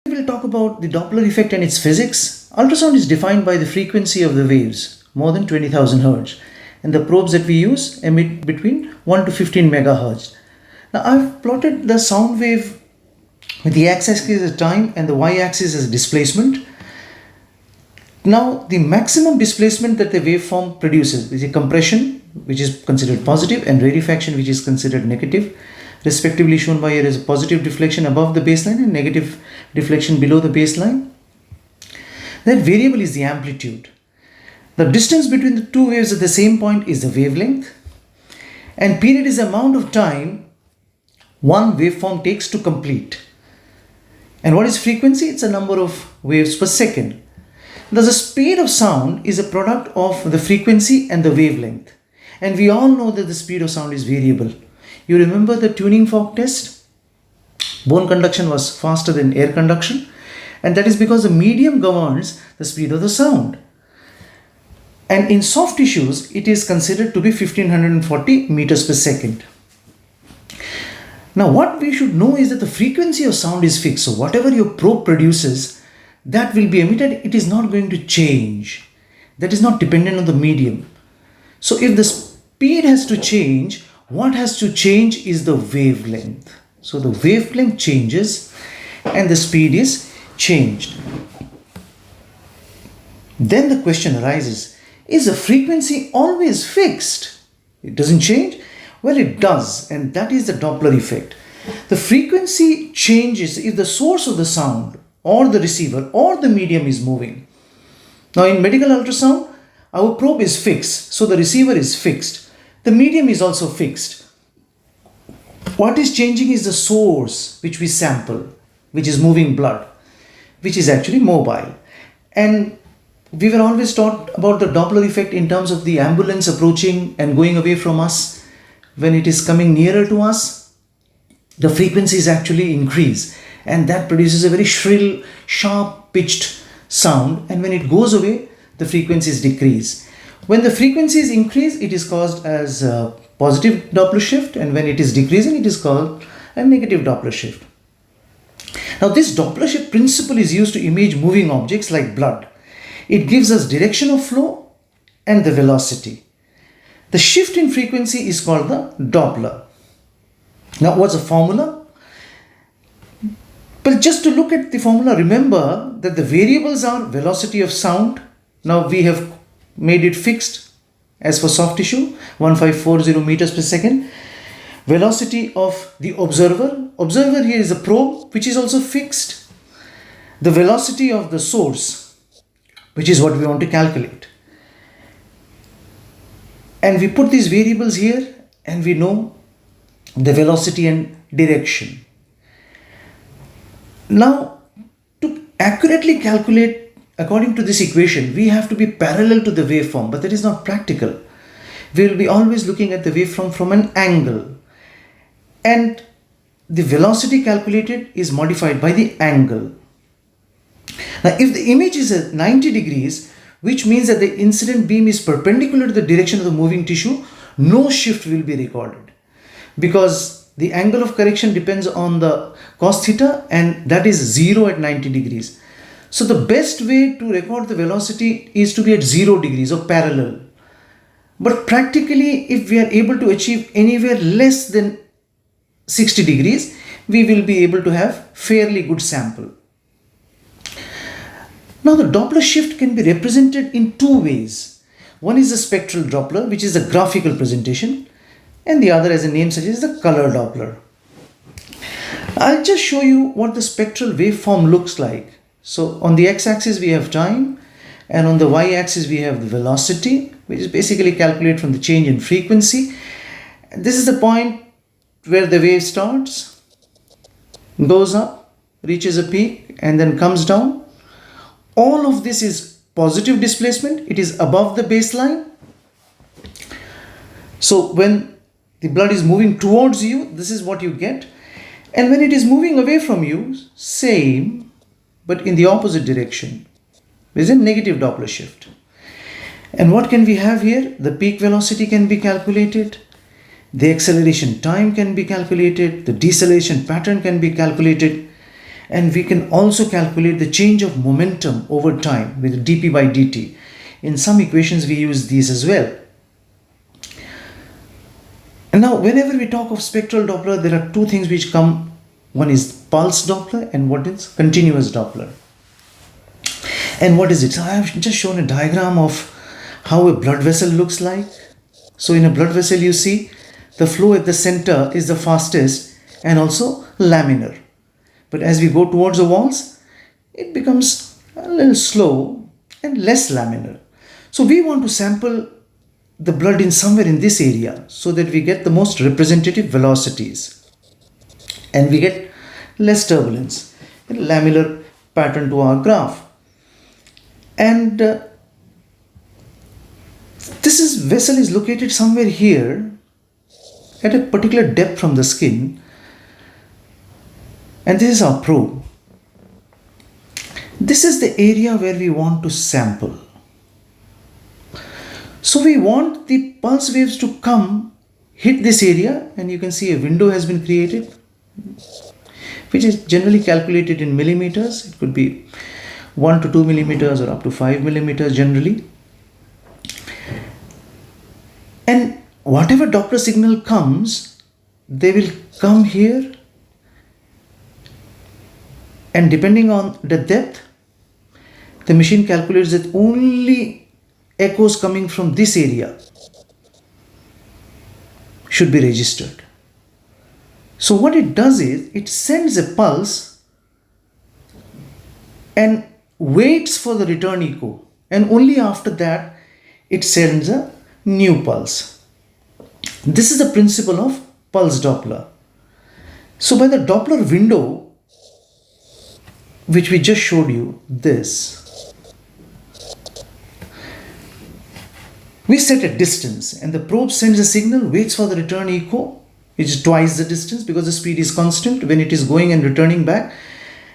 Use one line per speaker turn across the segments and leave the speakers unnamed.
We'll talk about the Doppler effect and its physics. Ultrasound is defined by the frequency of the waves, more than 20,000 Hz, and the probes that we use emit between 1 to 15 megahertz. Now I've plotted the sound wave with the x-axis as time and the y-axis as displacement. Now the maximum displacement that the waveform produces is a compression, which is considered positive, and rarefaction, which is considered negative, respectively shown by here as a positive deflection above the baseline and negative deflection below the baseline. That variable is the amplitude. The distance between the two waves at the same point is the wavelength, and period is the amount of time one waveform takes to complete. And what is frequency? It's a number of waves per second. Thus, the speed of sound is a product of the frequency and the wavelength. And we all know that the speed of sound is variable. You remember the tuning fork test? Bone conduction was faster than air conduction, and that is because the medium governs the speed of the sound. And in soft tissues, it is considered to be 1540 meters per second. Now, what we should know is that the frequency of sound is fixed. So whatever your probe produces, that will be emitted. It is not going to change. That is not dependent on the medium. So if the speed has to change, what has to change is the wavelength. So the wavelength changes and the speed is changed. Then the question arises, is the frequency always fixed? It doesn't change? Well, it does, and that is the Doppler effect. The frequency changes if the source of the sound or the receiver or the medium is moving. Now in medical ultrasound, our probe is fixed, so the receiver is fixed. The medium is also fixed. What is changing is the source which we sample, which is moving blood, which is actually mobile. And we were always taught about the Doppler effect in terms of the ambulance approaching and going away from us. When it is coming nearer to us, the frequencies actually increase, and that produces a very shrill, sharp pitched sound, and when it goes away, the frequencies decrease. When the frequencies increase, it is caused as a positive Doppler shift, and when it is decreasing, it is called a negative Doppler shift. Now this Doppler shift principle is used to image moving objects like blood. It gives us direction of flow and the velocity. The shift in frequency is called the Doppler. Now what's the formula? Well, just to look at the formula, remember that the variables are velocity of sound. Now we have made it fixed as for soft tissue, 1540 meters per second. Velocity of the observer. Observer here is a probe, which is also fixed. The velocity of the source, which is what we want to calculate. And we put these variables here and we know the velocity and direction. Now, to accurately calculate according to this equation, we have to be parallel to the waveform, but that is not practical. We will be always looking at the waveform from an angle. And the velocity calculated is modified by the angle. Now, if the image is at 90 degrees, which means that the incident beam is perpendicular to the direction of the moving tissue, no shift will be recorded, because the angle of correction depends on the cos theta, and that is 0 at 90 degrees. So the best way to record the velocity is to be at 0 degrees or parallel. But practically, if we are able to achieve anywhere less than 60 degrees, we will be able to have fairly good sample. Now the Doppler shift can be represented in two ways. One is the spectral Doppler, which is a graphical presentation, and the other, as the name suggests, the color Doppler. I'll just show you what the spectral waveform looks like. So on the x-axis we have time, and on the y-axis we have the velocity, which is basically calculated from the change in frequency. This is the point where the wave starts, goes up, reaches a peak, and then comes down. All of this is positive displacement. It is above the baseline. So when the blood is moving towards you, this is what you get. And when it is moving away from you, same, but in the opposite direction. There is a negative Doppler shift. And what can we have here? The peak velocity can be calculated. The acceleration time can be calculated. The deceleration pattern can be calculated. And we can also calculate the change of momentum over time with dp by dt. In some equations we use these as well. And now whenever we talk of spectral Doppler, there are two things which come. One is pulse Doppler and what is continuous Doppler. And what is it? So I have just shown a diagram of how a blood vessel looks like. So in a blood vessel you see the flow at the center is the fastest and also laminar. But as we go towards the walls, it becomes a little slow and less laminar. So we want to sample the blood in somewhere in this area so that we get the most representative velocities and we get less turbulence, a laminar pattern to our graph. And this vessel is located somewhere here at a particular depth from the skin, and this is our probe. This is the area where we want to sample. So we want the pulse waves to come, hit this area, and you can see a window has been created, which is generally calculated in millimeters. It could be 1 to 2 millimeters or up to 5 millimeters generally. And whatever Doppler signal comes, they will come here, and depending on the depth, the machine calculates that only echoes coming from this area should be registered. So what it does is it sends a pulse and waits for the return echo, and only after that it sends a new pulse. This is the principle of pulse Doppler. So by the Doppler window, which we just showed you, this, we set a distance and the probe sends a signal, waits for the return echo, which is twice the distance because the speed is constant when it is going and returning back,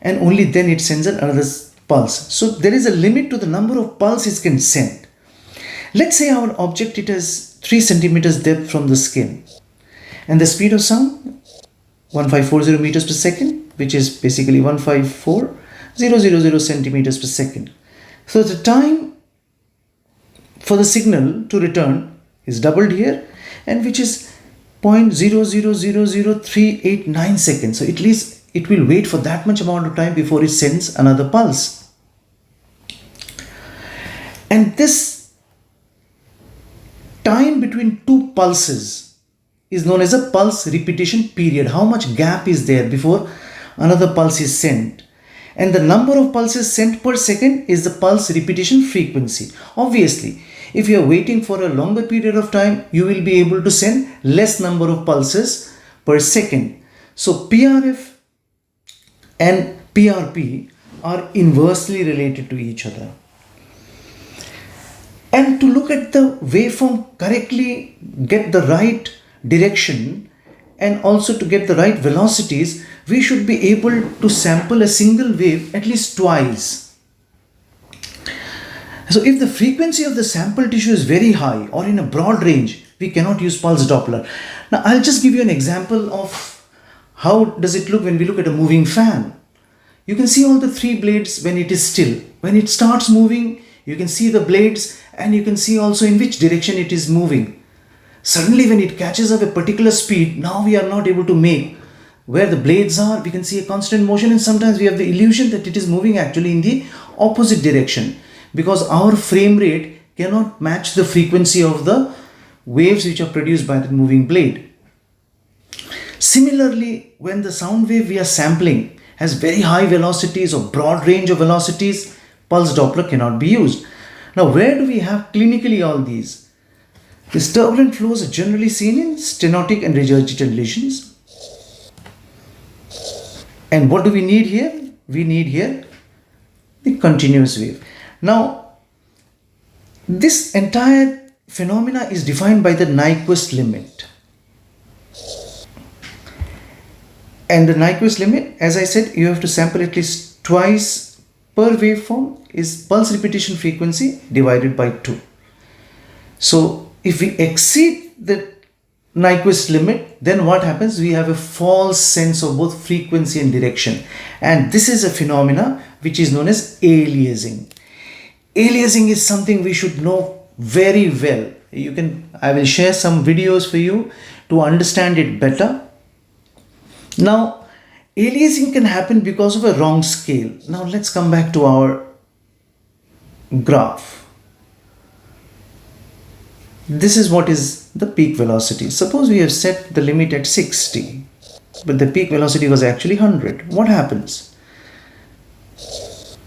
and only then it sends another pulse. So there is a limit to the number of pulses it can send. Let's say our object, it has 3 centimeters depth from the skin, and the speed of sound 1540 meters per second, which is basically 154,000 centimeters per second. So the time for the signal to return is doubled here, and which is 0.0000389 seconds. So at least it will wait for that much amount of time before it sends another pulse. And this time between two pulses is known as a pulse repetition period. How much gap is there before another pulse is sent? And the number of pulses sent per second is the pulse repetition frequency. Obviously, if you are waiting for a longer period of time, you will be able to send less number of pulses per second. So PRF and PRP are inversely related to each other. And to look at the waveform correctly, get the right direction, and also to get the right velocities, we should be able to sample a single wave at least twice. So if the frequency of the sample tissue is very high or in a broad range, we cannot use pulse Doppler. Now I'll just give you an example of how does it look when we look at a moving fan. You can see all the 3 blades when it is still. When it starts moving, you can see the blades, and you can see also in which direction it is moving. Suddenly when it catches up a particular speed, now we are not able to make where the blades are. We can see a constant motion, and sometimes we have the illusion that it is moving actually in the opposite direction, because our frame rate cannot match the frequency of the waves which are produced by the moving blade. Similarly, when the sound wave we are sampling has very high velocities or broad range of velocities, pulse Doppler cannot be used. Now, where do we have clinically all these? These turbulent flows are generally seen in stenotic and regurgitant lesions. And what do we need here? We need here the continuous wave. Now, this entire phenomena is defined by the Nyquist limit. And the Nyquist limit, as I said, you have to sample at least twice per waveform, is pulse repetition frequency divided by 2. So if we exceed the Nyquist limit, then what happens? We have a false sense of both frequency and direction. And this is a phenomena which is known as aliasing. Aliasing is something we should know very well. I will share some videos for you to understand it better. Now, aliasing can happen because of a wrong scale. Now, let's come back to our graph. This is what is the peak velocity. Suppose we have set the limit at 60, but the peak velocity was actually 100. What happens?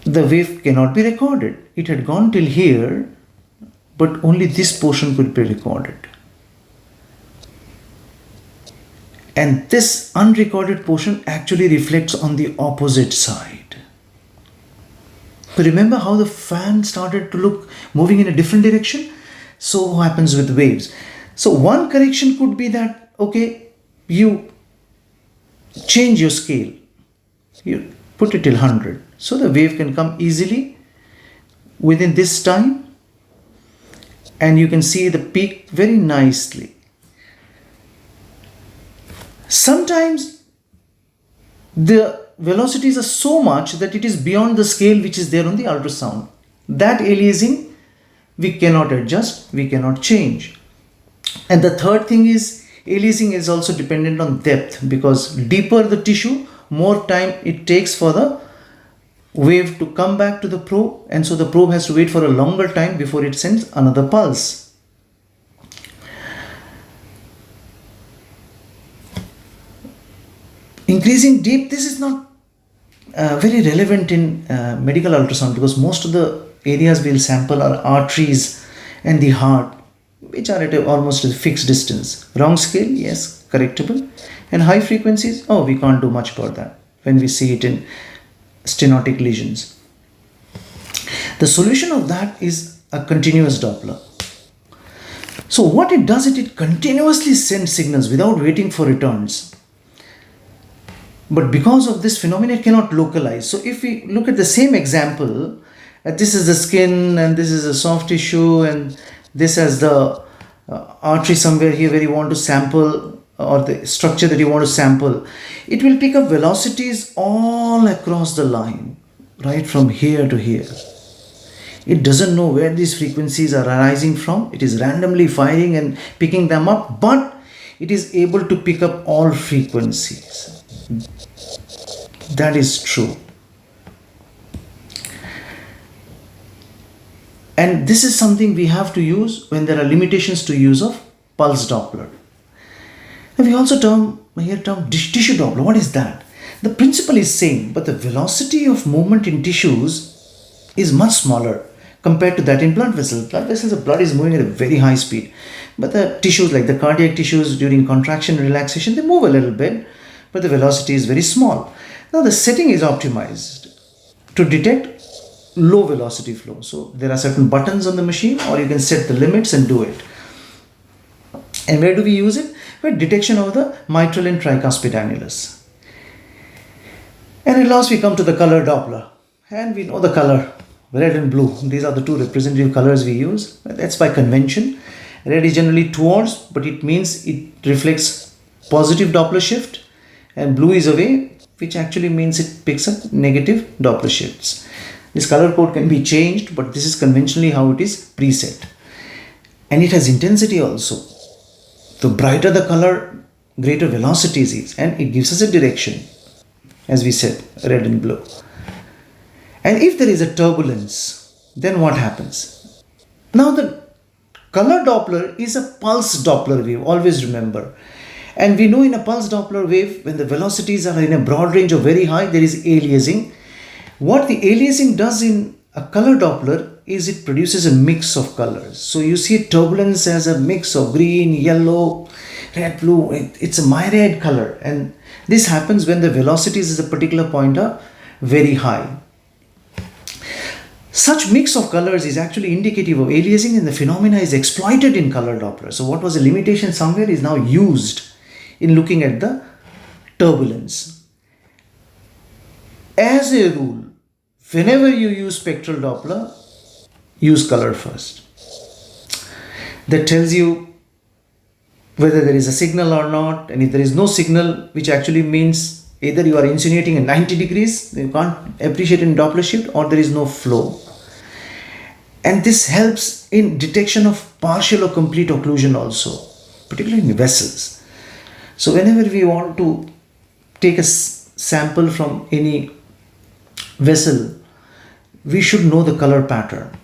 The wave cannot be recorded. It had gone till here, but only this portion could be recorded. And this unrecorded portion actually reflects on the opposite side. But remember how the fan started to look moving in a different direction? So happens with waves. So one correction could be that, okay, you change your scale. You put it till 100. So the wave can come easily within this time. And you can see the peak very nicely. Sometimes the velocities are so much that it is beyond the scale which is there on the ultrasound. That aliasing we cannot adjust, we cannot change. And the third thing is, aliasing is also dependent on depth, because deeper the tissue, more time it takes for the wave to come back to the probe, and so the probe has to wait for a longer time before it sends another pulse. Increasing deep, this is not very relevant in medical ultrasound, because most of the areas we'll sample are arteries and the heart, which are at almost a fixed distance. Wrong scale, yes, correctable. And high frequencies, oh, we can't do much about that when we see it in stenotic lesions. The solution of that is a continuous Doppler. So what it does, it continuously sends signals without waiting for returns. But because of this phenomenon, it cannot localize. So if we look at the same example, this is the skin and this is a soft tissue and this has the artery somewhere here where you want to sample, or the structure that you want to sample. It will pick up velocities all across the line, right from here to here. It doesn't know where these frequencies are arising from. It is randomly firing and picking them up, but it is able to pick up all frequencies. That is true. And this is something we have to use when there are limitations to use of pulse Doppler. And we also term tissue Doppler. What is that? The principle is same, but the velocity of movement in tissues is much smaller compared to that in blood vessels. Blood vessels, the blood is moving at a very high speed. But the tissues, like the cardiac tissues during contraction and relaxation, they move a little bit, but the velocity is very small. Now the setting is optimized to detect low velocity flow. So there are certain buttons on the machine, or you can set the limits and do it. And where do we use it? With detection of the mitral and tricuspid annulus. And at last we come to the color Doppler. And we know the color, red and blue. These are the two representative colors we use. That's by convention. Red is generally towards, but it means it reflects positive Doppler shift. And blue is away, which actually means it picks up negative Doppler shifts. This color code can be changed, but this is conventionally how it is preset. And it has intensity also. The brighter the color, greater velocity is, and it gives us a direction, as we said, red and blue. And if there is a turbulence, then what happens? Now the color Doppler is a pulse Doppler wave, always remember. And we know in a pulse Doppler wave, when the velocities are in a broad range or very high, there is aliasing. What the aliasing does in a color Doppler is it produces a mix of colors. So you see turbulence as a mix of green, yellow, red, blue. It's a myriad color. And this happens when the velocities at a particular point are very high. Such mix of colors is actually indicative of aliasing, and the phenomena is exploited in color Doppler. So what was a limitation somewhere is now used in looking at the turbulence. As a rule, whenever you use spectral Doppler, use color first. That tells you whether there is a signal or not. And if there is no signal, which actually means either you are insinuating a 90 degrees, you can't appreciate in Doppler shift, or there is no flow. And this helps in detection of partial or complete occlusion also, particularly in vessels. So whenever we want to take a sample from any vessel, we should know the color pattern.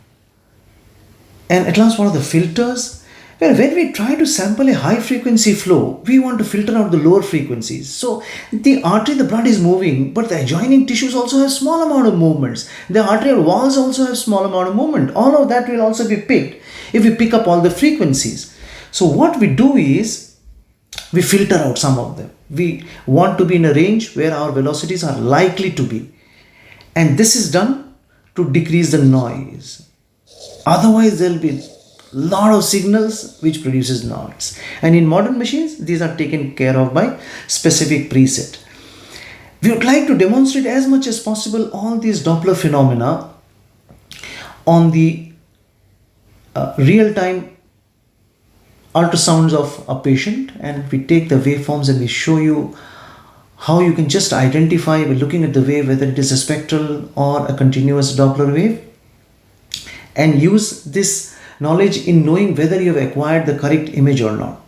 And at last, what are the filters? Well, when we try to sample a high frequency flow, we want to filter out the lower frequencies. So the artery, the blood is moving, but the adjoining tissues also have small amount of movements. The arterial walls also have small amount of movement. All of that will also be picked if we pick up all the frequencies. So what we do is we filter out some of them. We want to be in a range where our velocities are likely to be. And this is done to decrease the noise. Otherwise, there will be lot of signals which produces noise. And in modern machines, these are taken care of by specific preset. We would like to demonstrate as much as possible all these Doppler phenomena on the real-time ultrasounds of a patient, and we take the waveforms and we show you how you can just identify by looking at the wave whether it is a spectral or a continuous Doppler wave, and use this knowledge in knowing whether you have acquired the correct image or not.